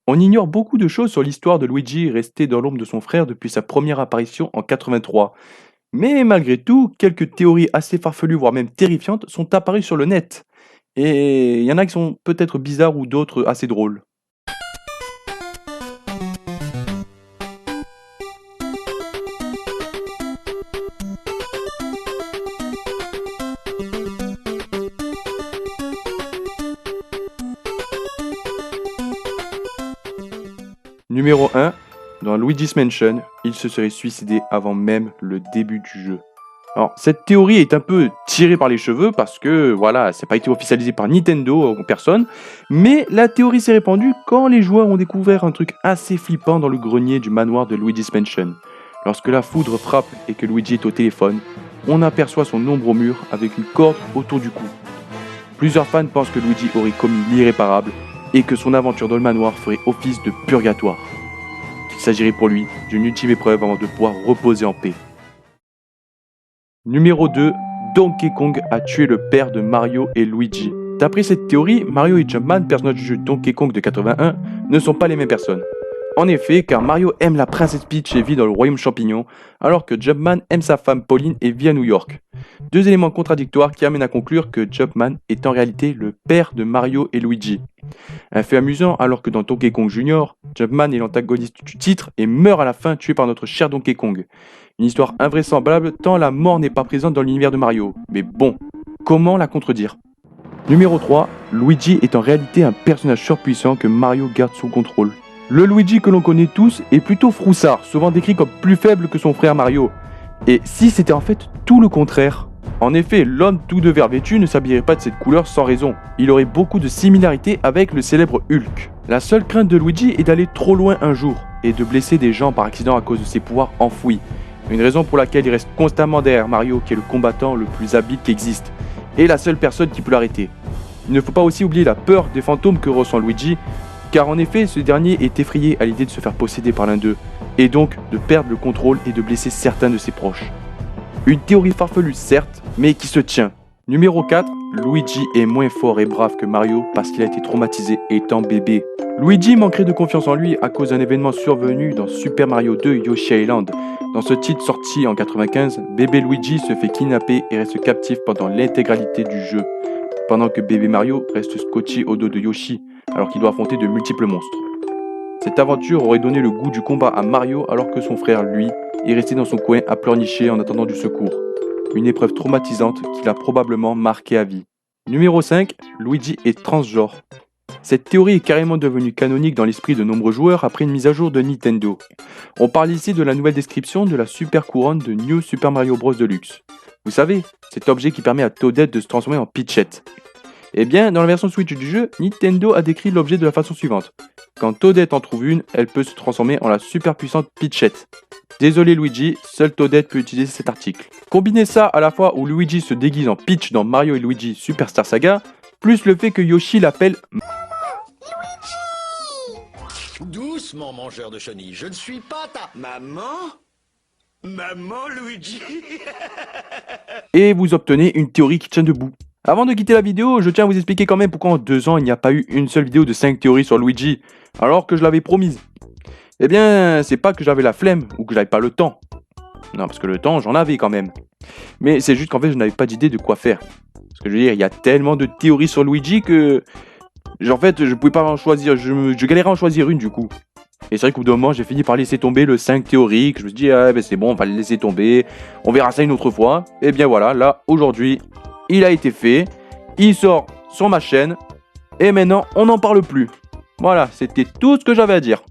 On ignore beaucoup de choses sur l'histoire de Luigi resté dans l'ombre de son frère depuis sa première apparition en 83. Mais malgré tout, quelques théories assez farfelues, voire même terrifiantes, sont apparues sur le net. Et il y en a qui sont peut-être bizarres ou d'autres assez drôles. Numéro 1, dans Luigi's Mansion, il se serait suicidé avant même le début du jeu. Alors, cette théorie est un peu tirée par les cheveux parce que, voilà, ça n'a pas été officialisé par Nintendo ou personne, mais la théorie s'est répandue quand les joueurs ont découvert un truc assez flippant dans le grenier du manoir de Luigi's Mansion. Lorsque la foudre frappe et que Luigi est au téléphone, on aperçoit son ombre au mur avec une corde autour du cou. Plusieurs fans pensent que Luigi aurait commis l'irréparable et que son aventure dans le manoir ferait office de purgatoire. Qu'il s'agirait pour lui d'une ultime épreuve avant de pouvoir reposer en paix. Numéro 2, Donkey Kong a tué le père de Mario et Luigi. D'après cette théorie, Mario et Jumpman, personnages du jeu Donkey Kong de 81, ne sont pas les mêmes personnes. En effet, car Mario aime la princesse Peach et vit dans le royaume champignon, alors que Jumpman aime sa femme Pauline et vit à New York. Deux éléments contradictoires qui amènent à conclure que Jumpman est en réalité le père de Mario et Luigi. Un fait amusant, alors que dans Donkey Kong Jr., Jumpman est l'antagoniste du titre et meurt à la fin tué par notre cher Donkey Kong. Une histoire invraisemblable tant la mort n'est pas présente dans l'univers de Mario. Mais bon, comment la contredire? Numéro 3, Luigi est en réalité un personnage surpuissant que Mario garde sous contrôle. Le Luigi que l'on connaît tous est plutôt froussard, souvent décrit comme plus faible que son frère Mario. Et si c'était en fait tout le contraire? En effet, l'homme tout de vert vêtu ne s'habillerait pas de cette couleur sans raison. Il aurait beaucoup de similarités avec le célèbre Hulk. La seule crainte de Luigi est d'aller trop loin un jour et de blesser des gens par accident à cause de ses pouvoirs enfouis. Une raison pour laquelle il reste constamment derrière Mario, qui est le combattant le plus habile qui existe, et la seule personne qui peut l'arrêter. Il ne faut pas aussi oublier la peur des fantômes que ressent Luigi, car en effet, ce dernier est effrayé à l'idée de se faire posséder par l'un d'eux, et donc de perdre le contrôle et de blesser certains de ses proches. Une théorie farfelue certes, mais qui se tient. Numéro 4, Luigi est moins fort et brave que Mario parce qu'il a été traumatisé étant bébé. Luigi manquerait de confiance en lui à cause d'un événement survenu dans Super Mario 2 Yoshi Island. Dans ce titre sorti en 95, bébé Luigi se fait kidnapper et reste captif pendant l'intégralité du jeu, pendant que bébé Mario reste scotché au dos de Yoshi alors qu'il doit affronter de multiples monstres. Cette aventure aurait donné le goût du combat à Mario alors que son frère, lui, est resté dans son coin à pleurnicher en attendant du secours. Une épreuve traumatisante qui l'a probablement marqué à vie. Numéro 5, Luigi est transgenre. Cette théorie est carrément devenue canonique dans l'esprit de nombreux joueurs après une mise à jour de Nintendo. On parle ici de la nouvelle description de la super couronne de New Super Mario Bros. Deluxe. Vous savez, cet objet qui permet à Toadette de se transformer en Peachette. Eh bien, dans la version Switch du jeu, Nintendo a décrit l'objet de la façon suivante. Quand Toadette en trouve une, elle peut se transformer en la super puissante Peachette. Désolé Luigi, seul Toadette peut utiliser cet article. Combinez ça à la fois où Luigi se déguise en Peach dans Mario et Luigi Superstar Saga, plus le fait que Yoshi l'appelle Doucement, mangeur de chenilles, je ne suis pas ta... Maman? Maman, Luigi? et vous obtenez une théorie qui tient debout. Avant de quitter la vidéo, je tiens à vous expliquer quand même pourquoi en 2 ans il n'y a pas eu une seule vidéo de 5 théories sur Luigi, alors que je l'avais promise. Eh bien, c'est pas que j'avais la flemme ou que j'avais pas le temps. Non, parce que le temps, j'en avais quand même. Mais c'est juste qu'en fait, je n'avais pas d'idée de quoi faire. Parce que je veux dire, il y a tellement de théories sur Luigi que... En fait, je pouvais pas en choisir, je galérais à en choisir une du coup. Et c'est vrai qu'au bout d'un moment, j'ai fini par laisser tomber le 5 théoriques. Je me suis dit, ah ben c'est bon, on va le laisser tomber. On verra ça une autre fois. Et bien voilà, là, aujourd'hui, il a été fait. Il sort sur ma chaîne. Et maintenant, on n'en parle plus. Voilà, c'était tout ce que j'avais à dire.